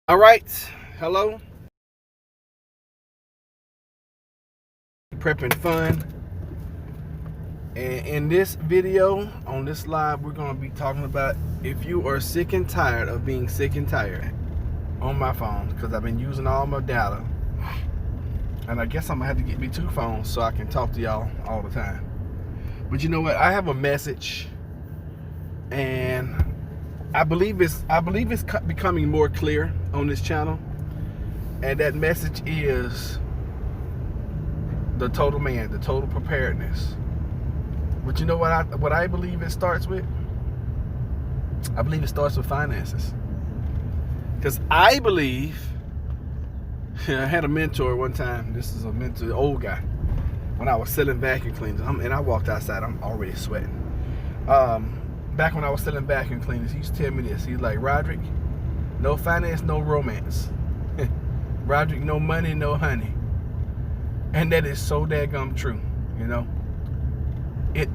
All right, hello, prepping fun. And in this video, on this live, we're going to be talking about if you are sick and tired of being sick and tired on my phone, because I've been using all my data. And I guess I'm going to have to get me 2 phones so I can talk to y'all all the time. But you know what? I have a message, and I believe it's becoming more clear on this channel. And that message is the total man, the total preparedness. But you know what I believe it starts with? I believe it starts with finances. Because I believe, I had a mentor one time. This is a mentor, old guy. When I was selling vacuum cleaners, and I walked outside, I'm already sweating. Back when I was selling vacuum cleaners, he used to tell me this. He's like, Roderick, no finance, no romance. Roderick, no money, no honey. And that is so daggum true, you know.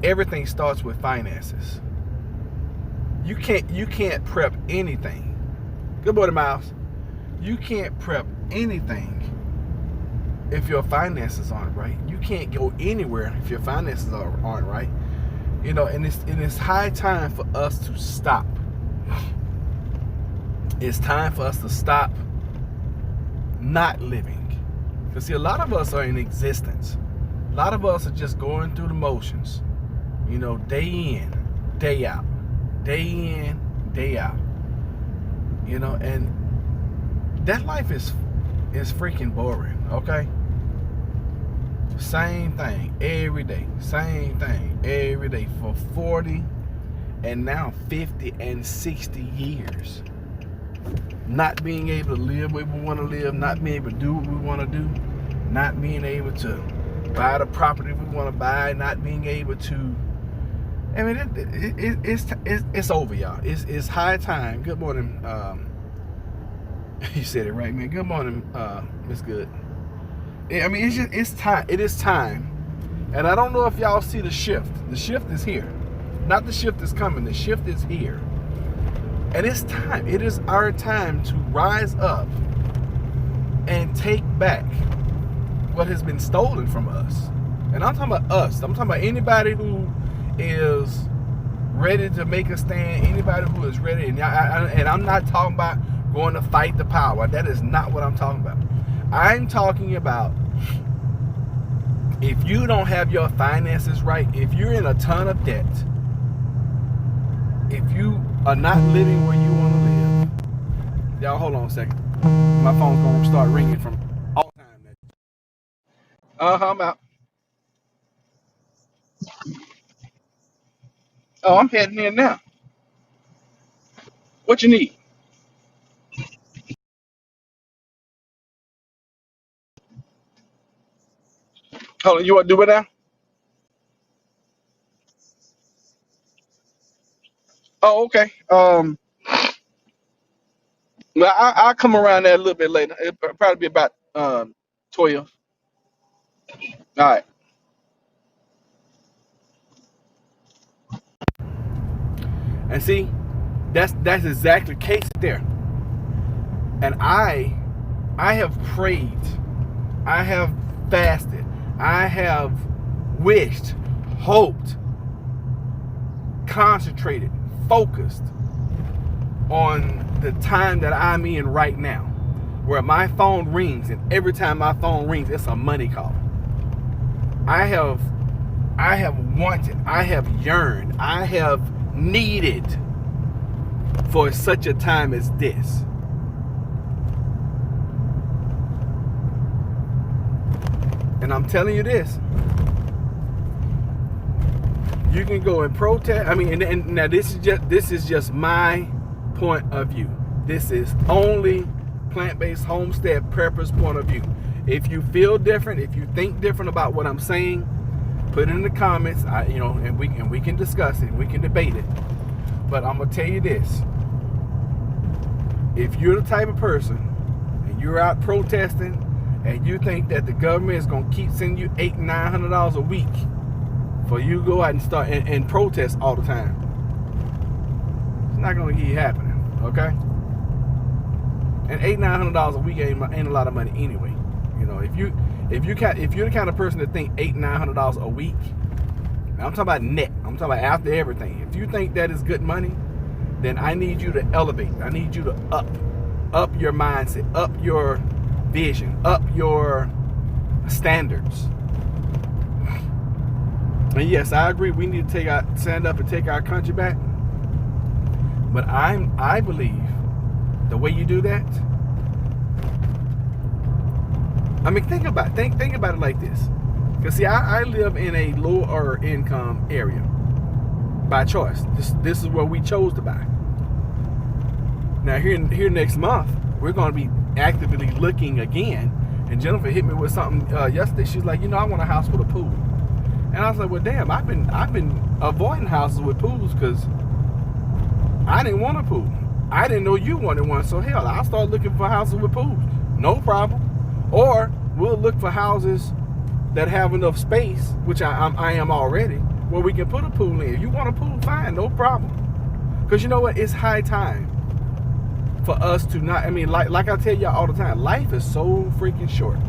Everything starts with finances. You can't prep anything. Good morning, Miles. You can't prep anything if your finances aren't right. You can't go anywhere if your finances aren't right. You know, and it's high time for us to stop. It's time for us to stop not living. Because see, a lot of us are in existence. A lot of us are just going through the motions. You know, day in, day out. Day in, day out. You know, and that life is freaking boring, okay? Same thing every day. Same thing every day for 40 and now 50 and 60 years. Not being able to live where we want to live, not being able to do what we want to do, not being able to buy the property we want to buy, not being able to. I mean, it's over, y'all. It's high time. Good morning. You said it right, man. Good morning, Miss Good. I mean, it's time. It is time. And I don't know if y'all see the shift. The shift is here. Not the shift is coming. The shift is here. And it's time. It is our time to rise up and take back what has been stolen from us. And I'm talking about us. I'm talking about anybody who is ready to make a stand. Anybody who is ready. And I'm not talking about going to fight the power. That is not what I'm talking about. I'm talking about if you don't have your finances right, if you're in a ton of debt, if you are not living where you want to live. Y'all, hold on a second. My phone's going to start ringing from all the time. I'm out. Oh, I'm heading in now. What you need? Hold on, you want to do it now? Oh, okay. Well, I'll come around there a little bit later. It'll probably be about 12. All right. And see, that's exactly the case there. And I have prayed, I have fasted, I have wished, hoped, concentrated, focused on the time that I'm in right now, where my phone rings, and every time my phone rings, it's a money call. I have wanted, I have yearned, I have needed for such a time as this. And I'm telling you this, you can go and protest. I mean, and now this is just my point of view. This is only plant-based homestead preppers' point of view. If you feel different, if you think different about what I'm saying, put it in the comments. And we can discuss it. We can debate it. But I'm gonna tell you this: if you're the type of person and you're out protesting, and you think that the government is gonna keep sending you $800-900 a week for you to go out and start and protest all the time, it's not gonna keep happening. Okay? And $800-900 a week ain't a lot of money anyway. You know, if you're the kind of person that think $800-900 a week, I'm talking about net. I'm talking about after everything. If you think that is good money, then I need you to elevate. I need you to up your mindset, up your vision, up your standards. And yes, I agree. We need to stand up and take our country back. But I believe the way you do that. I mean, think about it like this. Because see, I live in a lower income area by choice. This is where we chose to buy. Now here next month, we're going to be actively looking again. And Jennifer hit me with something yesterday. She's like, I want a house with a pool. And I was like, well, damn, I've been avoiding houses with pools because I didn't want a pool. I didn't know you wanted one. So hell, I'll start looking for houses with pools. No problem. Or we'll look for houses that have enough space, which I am already, where we can put a pool in. If you want a pool, fine, no problem. Because you know what? It's high time for us to not, like I tell y'all all the time, life is so freaking short.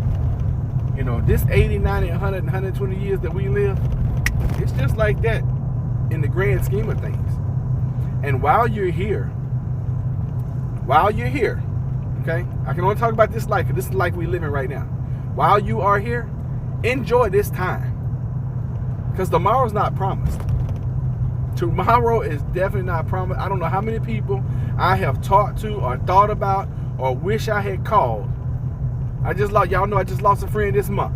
This 80, 90, 100, and 120 years that we live, it's just like that in the grand scheme of things. And while you're here, okay, I can only talk about this life, because this is the life we live in right now. While you are here, enjoy this time. Because tomorrow's not promised. Tomorrow is definitely not promised. I don't know how many people I have talked to or thought about or wish I had called. Y'all know I just lost a friend this month.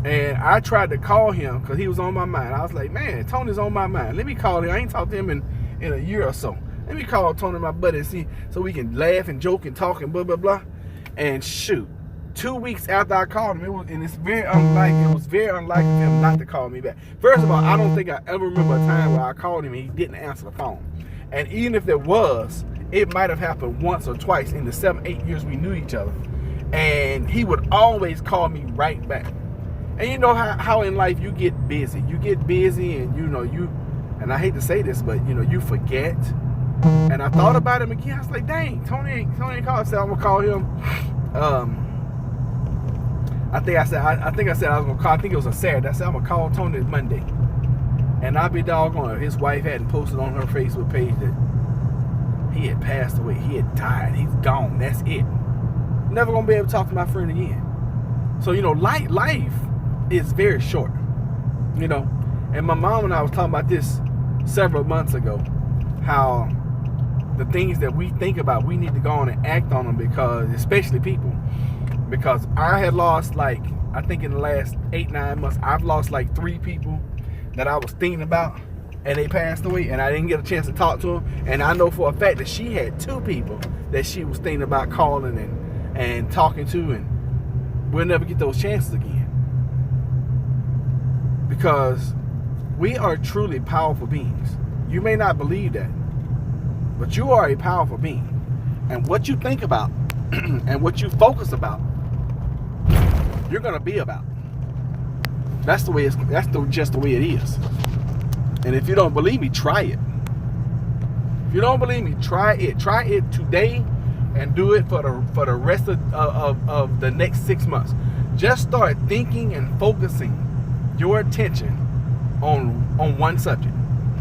And I tried to call him because he was on my mind. I was like, man, Tony's on my mind. Let me call him. I ain't talked to him in a year or so. Let me call Tony, my buddy, and see, so we can laugh and joke and talk and blah, blah, blah. And shoot, 2 weeks after I called him, it was very unlikely of him not to call me back. First of all, I don't think I ever remember a time where I called him and he didn't answer the phone. And even if there was, it might have happened once or twice in the 7-8 years we knew each other. And he would always call me right back. And you know how in life you get busy. You get busy and and I hate to say this, but you forget. And I thought about him again. I was like, dang, Tony ain't called. I said I'm gonna call him. I think I said I was gonna call. I think it was a Saturday. I said I'm gonna call Tony Monday. And I'll be doggone, his wife hadn't posted on her Facebook page that he had passed away. He had died. He's gone. That's it. Never gonna be able to talk to my friend again. So life is very short. And my mom and I was talking about this several months ago, how the things that we think about, we need to go on and act on them, because especially people, because I had lost, I think in the last 8-9 months, I've lost 3 people that I was thinking about, and they passed away, and I didn't get a chance to talk to them. And I know for a fact that she had 2 people that she was thinking about calling and talking to, and we'll never get those chances again. Because we are truly powerful beings. You may not believe that, but you are a powerful being. And what you think about and what you focus about, you're gonna be about. That's just the way it is. And if you don't believe me, try it. If you don't believe me, try it. Try it today and do it for the rest of the next 6 months. Just start thinking and focusing your attention on one subject,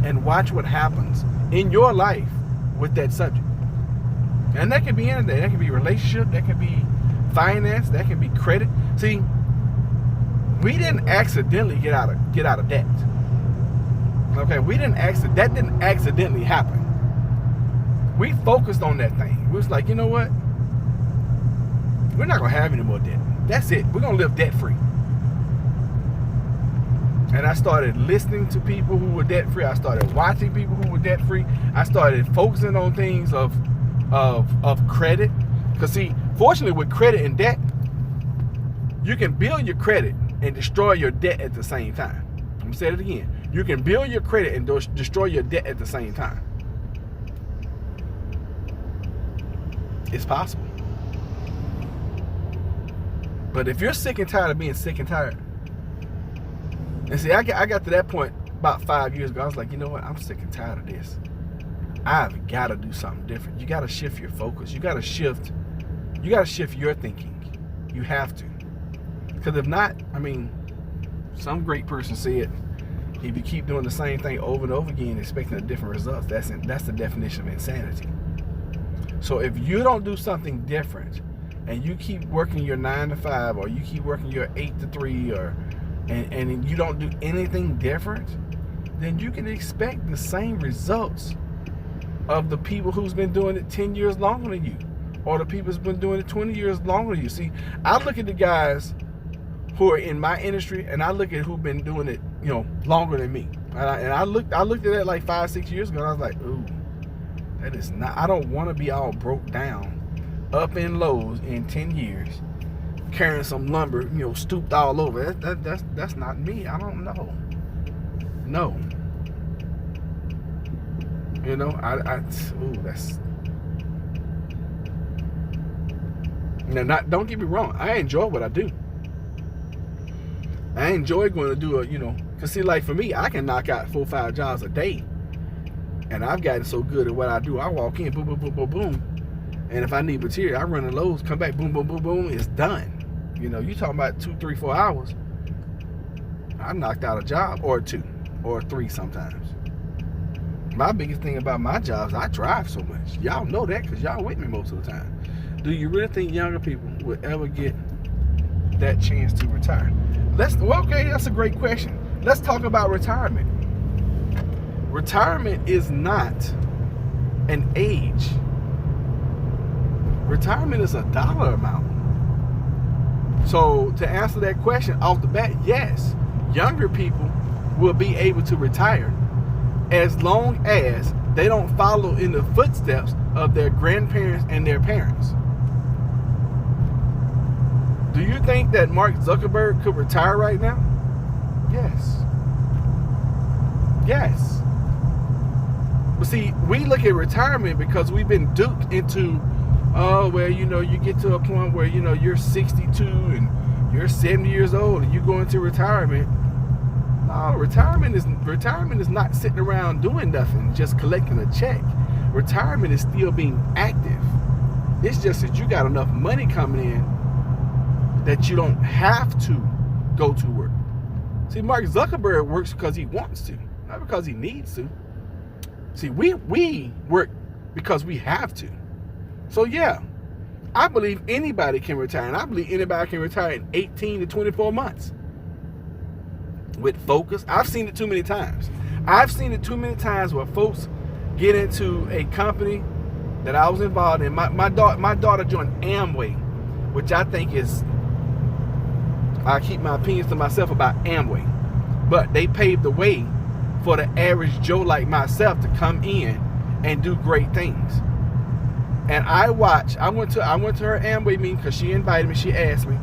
and watch what happens in your life with that subject. And that can be anything. That can be relationship, that can be finance, that can be credit. See, we didn't accidentally get out of debt. Okay, that didn't accidentally happen. We focused on that thing. We was like, you know what? We're not gonna have any more debt. That's it. We're gonna live debt free. And I started listening to people who were debt free. I started watching people who were debt free. I started focusing on things of credit. Because see, fortunately with credit and debt, you can build your credit and destroy your debt at the same time. I'm gonna say it again. You can build your credit and destroy your debt at the same time. It's possible. But if you're sick and tired of being sick and tired, and see, I got to that point about 5 years ago. I was like, you know what? I'm sick and tired of this. I've got to do something different. You got to shift your focus. You got to shift your thinking. You have to. Because if not, I mean, some great person said, if you keep doing the same thing over and over again, expecting a different results, that's the definition of insanity. So if you don't do something different, and you keep working your 9 to 5, or you keep working your 8 to 3, and you don't do anything different, then you can expect the same results of the people who's been doing it 10 years longer than you, or the people who's been doing it 20 years longer than you. See, I look at the guys who are in my industry, and I look at who've been doing it, longer than me. And I looked at that like 5-6 years ago, and I was like, ooh, that is not. I don't want to be all broke down, up in lows in 10 years, carrying some lumber, stooped all over. That's not me. I don't know. No. That's. Now, don't get me wrong. I enjoy what I do. I enjoy going to do because see, like for me, I can knock out 4 or 5 jobs a day. And I've gotten so good at what I do. I walk in, boom, boom, boom, boom, boom. And if I need material, I run the loads, come back, boom, boom, boom, boom, it's done. You talking about 2, 3, 4 hours. I knocked out a job or 2 or 3 sometimes. My biggest thing about my jobs, I drive so much. Y'all know that because y'all with me most of the time. Do you really think younger people would ever get that chance to retire? Okay, that's a great question. Let's talk about retirement. Retirement is not an age. Retirement is a dollar amount. So to answer that question off the bat, yes, younger people will be able to retire as long as they don't follow in the footsteps of their grandparents and their parents. Do you think that Mark Zuckerberg could retire right now? Yes. Yes. But see, we look at retirement because we've been duped into, you get to a point where, you're 62 and you're 70 years old and you go into retirement. No, retirement is not sitting around doing nothing, just collecting a check. Retirement is still being active. It's just that you got enough money coming in that you don't have to go to work. See, Mark Zuckerberg works because he wants to, not because he needs to. See, we work because we have to. So yeah, I believe anybody can retire, and I believe anybody can retire in 18 to 24 months. With focus. I've seen it too many times. I've seen it too many times where folks get into a company that I was involved in. My daughter joined Amway, which I think is, I keep my opinions to myself about Amway, but they paved the way for the average Joe like myself to come in and do great things. And I went to her Amway meeting because she invited me. She asked me.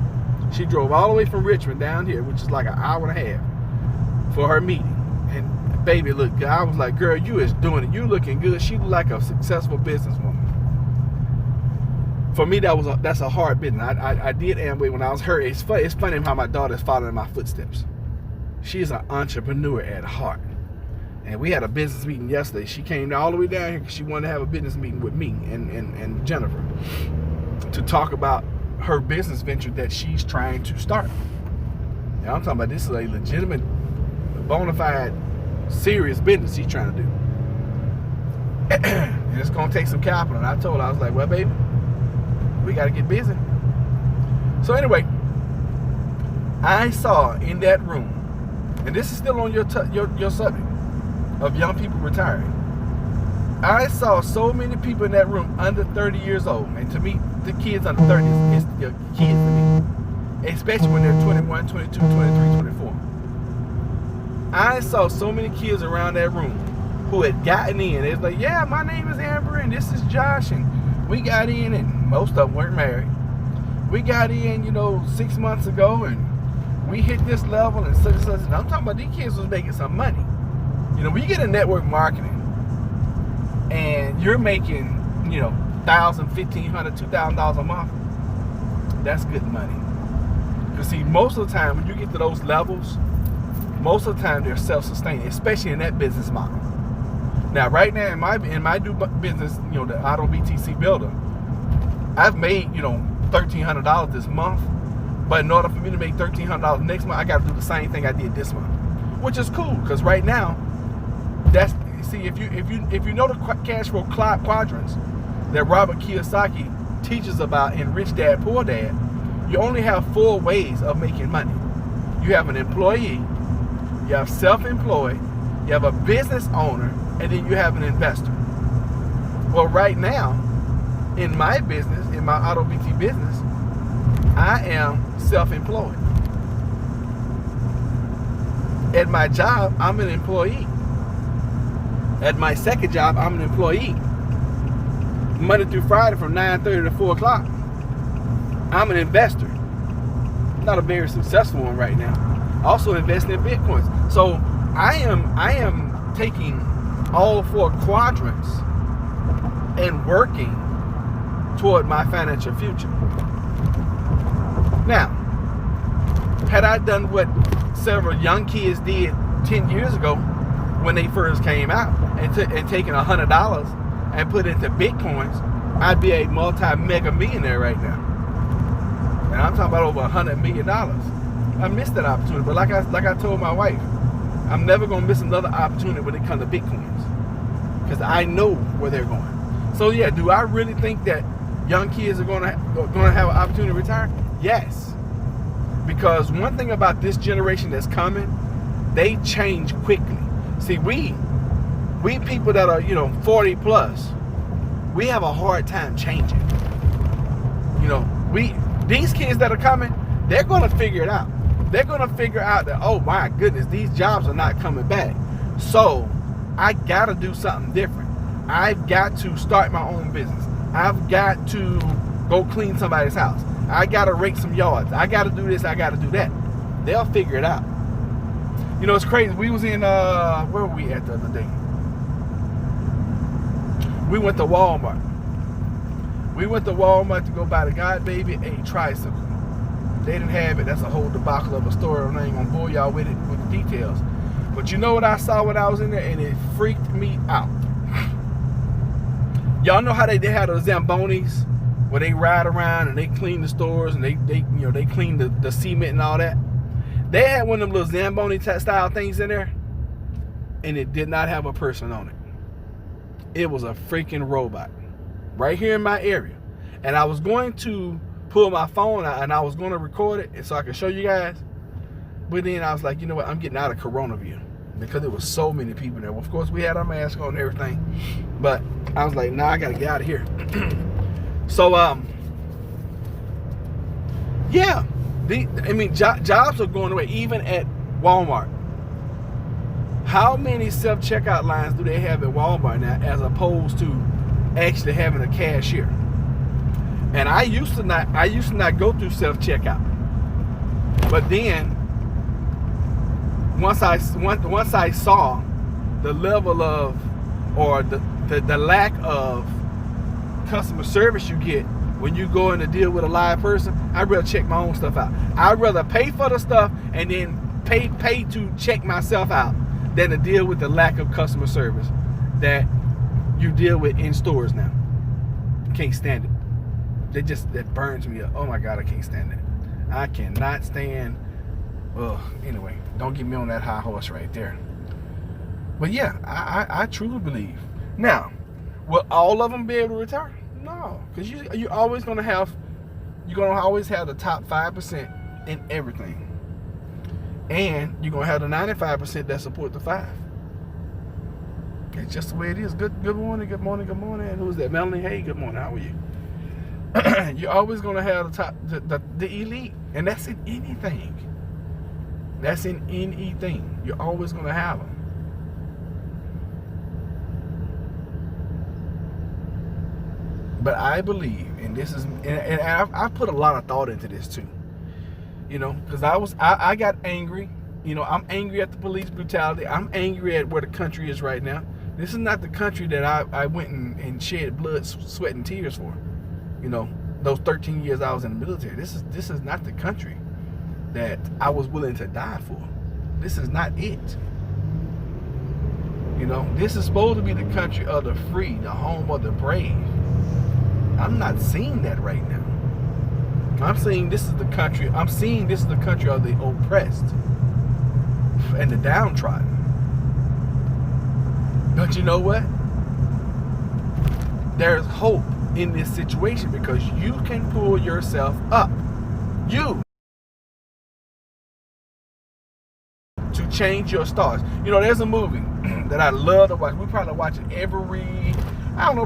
She drove all the way from Richmond down here, which is like an hour and a half, for her meeting. And baby looked good. I was like, girl, you is doing it. You looking good. She looked like a successful businesswoman. For me, that's a hard business. I did Amway when I was her. It's funny how my daughter's following in my footsteps. She's an entrepreneur at heart. And we had a business meeting yesterday. She came all the way down here because she wanted to have a business meeting with me and Jennifer to talk about her business venture that she's trying to start. Now I'm talking about this is a legitimate, bona fide, serious business she's trying to do. And it's going to take some capital. And I told her, I was like, well, baby, we got to get busy. So anyway, I saw in that room, and this is still on your subject of young people retiring. I saw so many people in that room under 30 years old. And to me, the kids under 30 is kids to me. Especially when they're 21, 22, 23, 24. I saw so many kids around that room who had gotten in. They was like, yeah, my name is Amber and this is Josh. And we got in, and most of them weren't married. We got in, 6 months ago, and we hit this level and such and such. And I'm talking about these kids was making some money. When you get in network marketing and you're making, $1,000, $1,500, $2,000 a month, that's good money. Because see, most of the time when you get to those levels, most of the time they're self-sustaining, especially in that business model. Now, right now in my new business, the auto BTC builder, I've made $1,300 this month. But in order for me to make $1,300 next month, I got to do the same thing I did this month, which is cool because right now, if you know the cash flow quadrants that Robert Kiyosaki teaches about in Rich Dad Poor Dad, you only have 4 ways of making money. You have an employee, you have self-employed, you have a business owner, and then you have an investor. Well, right now, in my business, in my auto BT business, I am self-employed. At my job, I'm an employee. At my second job, I'm an employee. Monday through Friday from 9:30 to 4 o'clock, I'm an investor. Not a very successful one right now. Also investing in Bitcoins. So I am taking all 4 quadrants and working toward my financial future. Now, had I done what several young kids did 10 years ago when they first came out and taken $100 and put it into Bitcoins, I'd be a multi-mega millionaire right now. And I'm talking about over $100 million. I missed that opportunity, but like I told my wife, I'm never gonna miss another opportunity when it comes to Bitcoins because I know where they're going. So yeah, do I really think that young kids are gonna have an opportunity to retire? Yes, because one thing about this generation that's coming, they change quickly. See, we people that are 40 plus, we have a hard time changing. These kids that are coming, they're gonna figure it out. They're gonna figure out that, oh my goodness, these jobs are not coming back. So I gotta do something different. I've got to start my own business. I've got to go clean somebody's house. I got to rake some yards. I got to do this. I got to do that. They'll figure it out. It's crazy. We was in, where were we at the other day? We went to Walmart. We went to Walmart to go buy the God Baby a tricycle. They didn't have it. That's a whole debacle of a story. I ain't going to bore y'all with it, with the details. But you know what I saw when I was in there? And it freaked me out. Y'all know how they had those Zambonis where they ride around and they clean the stores and they clean the cement and all that. They had one of them little Zamboni style things in there, and it did not have a person on it. It was a freaking robot right here in my area. And I was going to pull my phone out and I was going to record it so I could show you guys. But then I was like, you know what? I'm getting out of Coronavirus because there was so many people there. Well, of course, we had our mask on and everything. But I was like, nah, I got to get out of here. So, yeah. Jobs are going away, even at Walmart. How many self-checkout lines do they have at Walmart now as opposed to actually having a cashier? And I used to not go through self-checkout. But then once I saw the level of or the lack of customer service you get when you go in to deal with a live person, I'd rather check my own stuff out. I'd rather pay for the stuff and then pay to check myself out than to deal with the lack of customer service that you deal with in stores now. Can't stand it. That burns me up. Oh my God, I can't stand that. I cannot stand. Well, anyway, don't get me on that high horse right there. But yeah, I truly believe. Now, will all of them be able to retire? No, because you're always gonna have the top 5% in everything, and you're gonna have the 95% that support the 5. It's just the way it is. Good morning. And who's that? Melanie. Hey, good morning. How are you? You're always gonna have the top, the elite, and that's in anything. That's in anything. You're always gonna have them. But I believe, and this is, and I've put a lot of thought into this too. Because I got angry. I'm angry at the police brutality. I'm angry at where the country is right now. This is not the country that I went and shed blood, sweat, and tears for. Those 13 years I was in the military. This is not the country that I was willing to die for. This is not it. You know, this is supposed to be the country of the free, the home of the brave. I'm not seeing that right now. I'm seeing this is the country of the oppressed and the downtrodden. But you know what? There's hope in this situation because you can pull yourself up. You to change your stars. You know, there's a movie that I love to watch. We probably watch it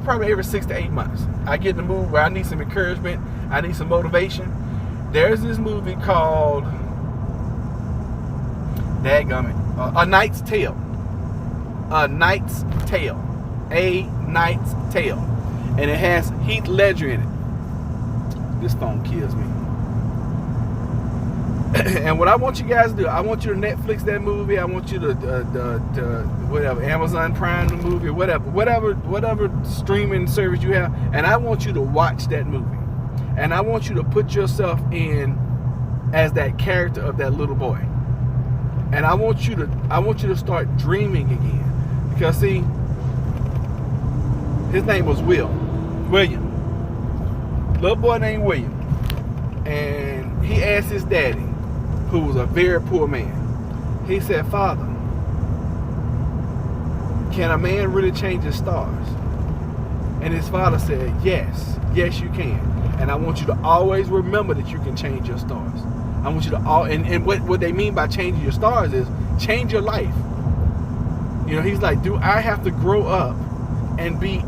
probably every 6 to 8 months. I get in the mood where I need some encouragement, I need some motivation. There's this movie called A Knight's Tale. A Knight's Tale. A Knight's Tale. And it has Heath Ledger in it. This phone kills me. And what I want you guys to do, I want you to Netflix that movie. I want you to whatever, Amazon Prime the movie, whatever streaming service you have, and I want you to watch that movie. And I want you to put yourself in as that character of that little boy. And I want you to start dreaming again. Because see, his name was William. Little boy named William. And he asked his daddy, who was a very poor man. He said, "Father, can a man really change his stars?" And his father said, yes, you can. And I want you to always remember that you can change your stars. I want you to and what they mean by changing your stars is change your life. You know, he's like, do I have to grow up and be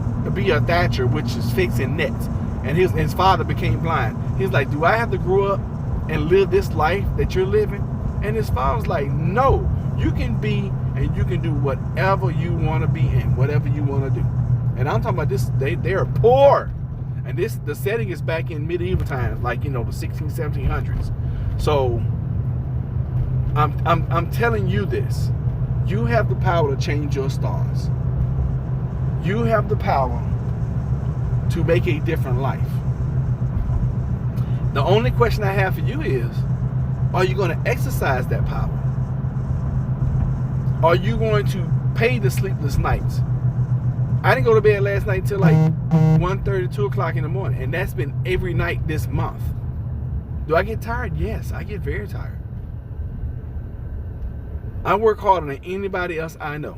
a thatcher, which is fixing nets? And his father became blind. He's like, do I have to grow up and live this life that you're living? And his father's like, no, you can be and you can do whatever you want to be and whatever you want to do. And I'm talking about this, they are poor. And the setting is back in medieval times, like, you know, the 1600s, 1700s. So I'm telling you this. You have the power to change your stars. You have the power to make a different life. The only question I have for you is, are you going to exercise that power? Are you going to pay the sleepless nights? I didn't go to bed last night until like 1:30, 2 o'clock in the morning. And that's been every night this month. Do I get tired? Yes, I get very tired. I work harder than anybody else I know.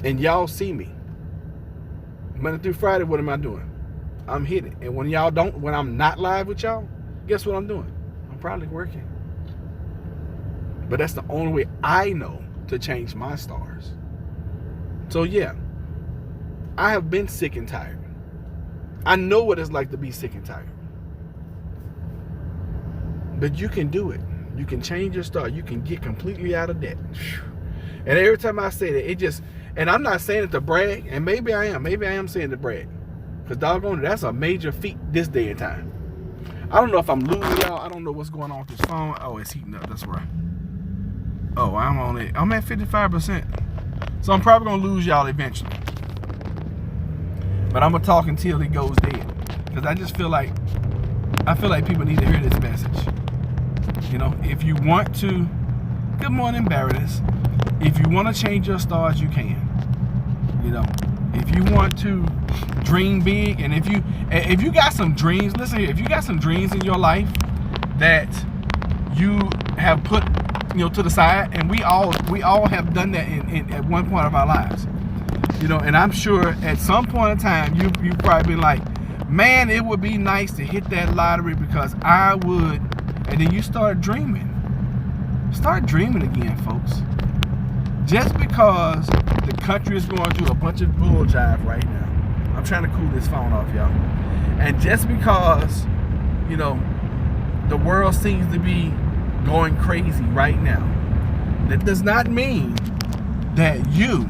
And y'all see me. Monday through Friday, what am I doing? I'm hitting. And when I'm not live with y'all, guess what I'm doing? I'm probably working. But that's the only way I know to change my stars. So yeah, I have been sick and tired. I know what it's like to be sick and tired. But you can do it. You can change your star. You can get completely out of debt. And every time I say that, and I'm not saying it to brag, and maybe I am saying it to brag. Because doggone it, that's a major feat this day and time. I don't know if I'm losing y'all. I don't know what's going on with this phone. Oh, it's heating up. That's right. Oh, I'm at 55%. So I'm probably going to lose y'all eventually. But I'm going to talk until it goes dead. Because I feel like people need to hear this message. You know, if you want to, good morning, Baroness. If you want to change your stars, you can. You know, if you want to dream big, and if you got some dreams, listen here, if you got some dreams in your life that you have put, you know, to the side, and we all have done that at one point of our lives, you know, and I'm sure at some point in time you've probably been like, man, it would be nice to hit that lottery because I would, and then you start dreaming again, folks. Just because the country is going through a bunch of bull jive right now, I'm trying to cool this phone off, y'all, and just because, you know, the world seems to be going crazy right now, that does not mean that you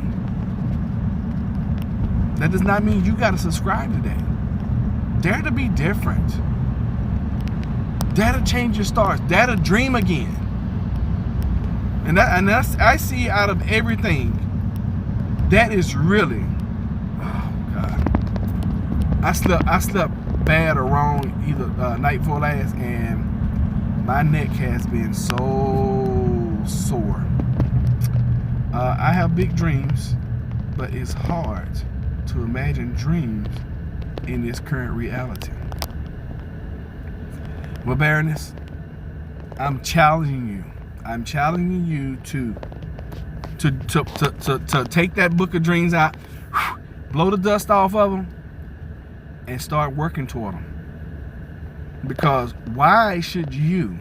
got to subscribe to that. Dare to be different. Dare to change your stars. Dare to dream again. And that's I see out of everything, that is really, oh God. I slept bad or wrong either night before last, and my neck has been so sore. I have big dreams, but it's hard to imagine dreams in this current reality. Well, Baroness, I'm challenging you. I'm challenging you to take that book of dreams out, blow the dust off of them, and start working toward them. Because why should you,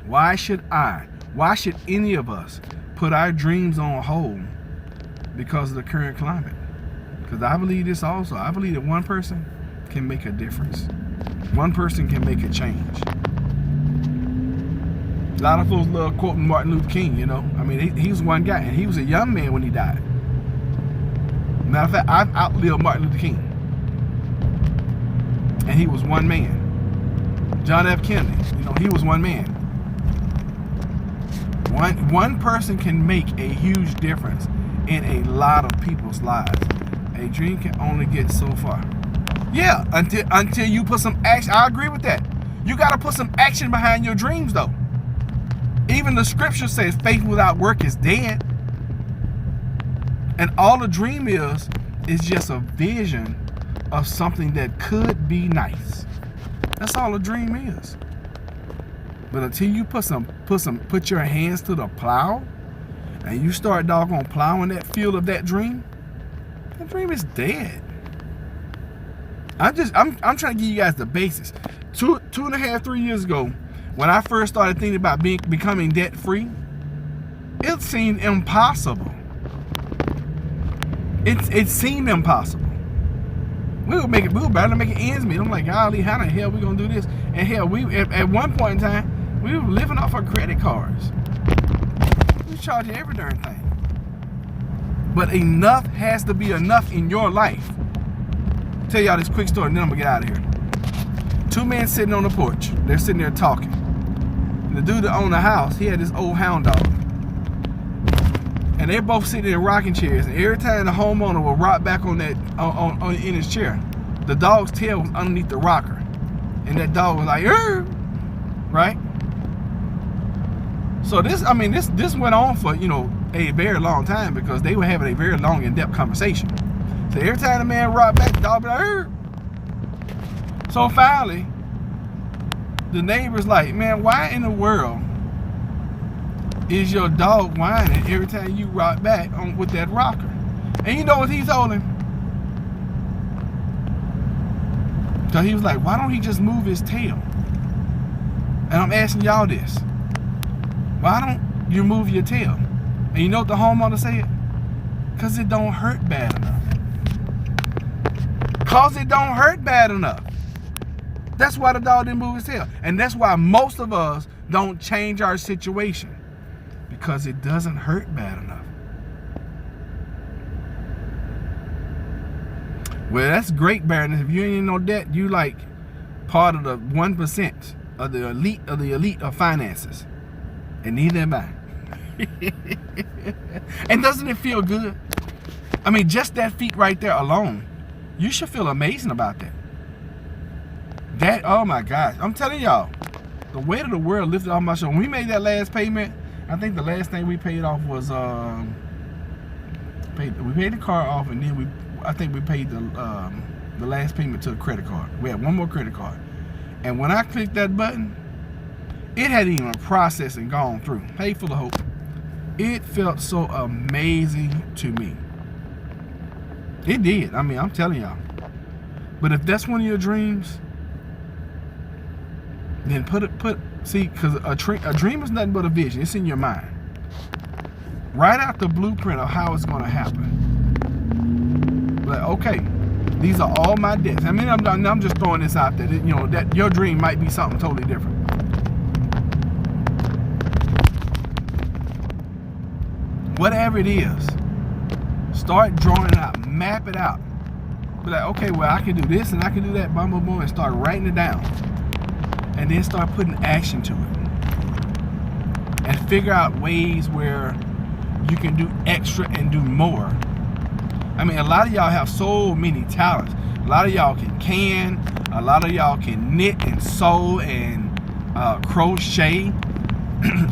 why should I, why should any of us put our dreams on hold because of the current climate? Because I believe this also. I believe that one person can make a difference. One person can make a change. A lot of folks love quoting Martin Luther King, you know. I mean, he was one guy, and he was a young man when he died. Matter of fact, I've outlived Martin Luther King. And he was one man. John F. Kennedy, you know, he was one man. One person can make a huge difference in a lot of people's lives. A dream can only get so far. Yeah, until you put some action. I agree with that. You got to put some action behind your dreams, though. Even the scripture says faith without work is dead. And all a dream is just a vision of something that could be nice. That's all a dream is. But until you put your hands to the plow and you start doggone plowing that field of that dream is dead. I'm trying to give you guys the basics. 2.5, 3 years ago, when I first started thinking about becoming debt free, it seemed impossible. It seemed impossible. We were barely making ends meet. I'm like, golly, how the hell we gonna do this? And hell, at one point in time, we were living off our credit cards. We charging every darn thing. But enough has to be enough in your life. I'll tell y'all this quick story, and then I'm gonna get out of here. Two men sitting on the porch. They're sitting there talking. And the dude that owned the house, he had this old hound dog. And they're both sitting in rocking chairs. And every time the homeowner would rock back in his chair, the dog's tail was underneath the rocker. And that dog was like, "Arr!" Right? So this went on for, a very long time, because they were having a very long, in-depth conversation. So every time the man rocked back, the dog would be like, "Arr!" So finally, the neighbor's like, "Man, why in the world is your dog whining every time you rock back with that rocker?" And you know what he told him? So he was like, "Why don't he just move his tail?" And I'm asking y'all this. Why don't you move your tail? And you know what the homeowner said? Because it don't hurt bad enough. Because it don't hurt bad enough. That's why the dog didn't move his tail. And that's why most of us don't change our situation. Because it doesn't hurt bad enough. Well, that's great, Baroness. If you ain't in no debt, you like part of the 1% of the elite of finances. And neither am I. And doesn't it feel good? I mean, just that feat right there alone, you should feel amazing about that. That, oh my gosh, I'm telling y'all, the weight of the world lifted off my shoulder. When we made that last payment, I think the last thing we paid off was we paid the car off, and then I think we paid the last payment to a credit card. We had one more credit card, and when I clicked that button, it hadn't even processed and gone through. Paid full of hope. It felt so amazing to me. It did. I mean, I'm telling y'all. But if that's one of your dreams, then see, because a dream is nothing but a vision. It's in your mind. Write out the blueprint of how it's going to happen. Like, okay, these are all my debts. I mean, I'm just throwing this out there. That your dream might be something totally different. Whatever it is, start drawing it out, map it out. Be like, okay, well, I can do this and I can do that, boom, boom, boom, and start writing it down. And then start putting action to it. And figure out ways where you can do extra and do more. I mean, a lot of y'all have so many talents. A lot of y'all can. A lot of y'all can knit and sew and crochet.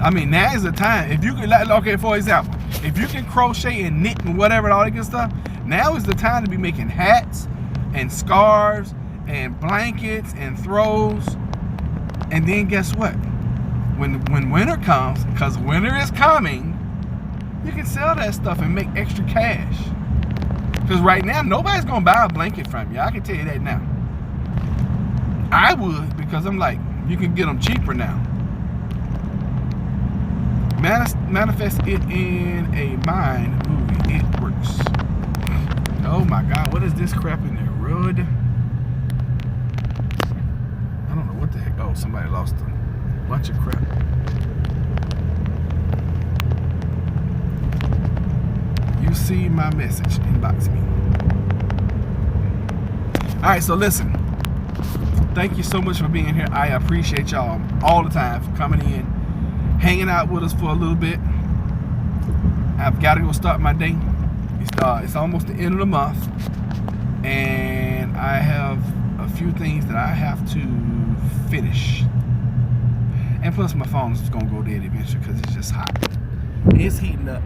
I mean, now is the time. If you can, okay, for example, if you can crochet and knit and whatever and all that good stuff, now is the time to be making hats and scarves and blankets and throws. And then guess what? When winter comes, because winter is coming, you can sell that stuff and make extra cash. Because right now, nobody's going to buy a blanket from you. I can tell you that now. I would, because I'm like, you can get them cheaper now. Manifest it in a mind movie. It works. Oh my God, what is this crap in the road? I don't know what the heck. Oh, somebody lost a bunch of crap. You see my message, inbox me. All right, so listen. Thank you so much for being here. I appreciate y'all all the time for coming in, hanging out with us for a little bit. I've got to go start my day. It's almost the end of the month, and I have a few things that I have to finish. And plus, my phone is gonna go dead eventually because it's just hot. It's heating up.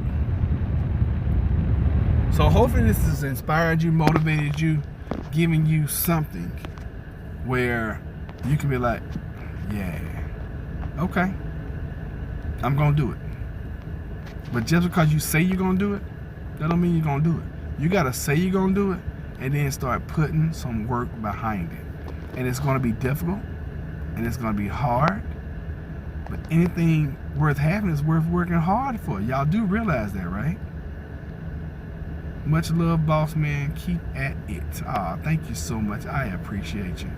So hopefully this has inspired you, motivated you, giving you something where you can be like, yeah, okay, I'm gonna do it. But just because you say you're gonna do it, that don't mean you're gonna do it. You gotta say you're gonna do it and then start putting some work behind it. And it's gonna be difficult and it's gonna be hard, but anything worth having is worth working hard for. Y'all do realize that, right? Much love, boss man. Keep at it. Ah, thank you so much. I appreciate you.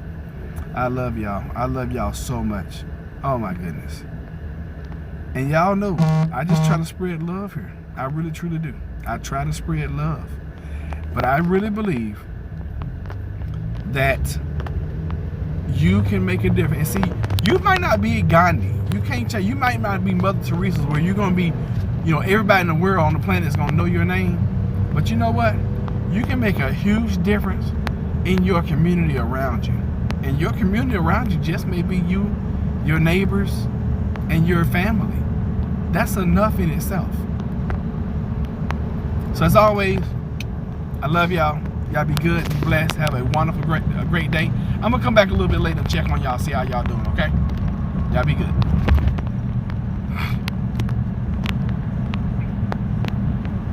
I love y'all. I love y'all so much. Oh my goodness. And y'all know, I just try to spread love here. I really truly do. I try to spread love. But I really believe that you can make a difference. And see, you might not be Gandhi. You can't change. You might not be Mother Teresa, where you're gonna be, everybody in the world on the planet is gonna know your name. But you know what? You can make a huge difference in your community around you. And your community around you just may be you, your neighbors, and your family. That's enough in itself. So as always, I love y'all. Y'all be good, be blessed, have a wonderful, great day. I'm gonna come back a little bit later and check on y'all, see how y'all doing, okay? Y'all be good.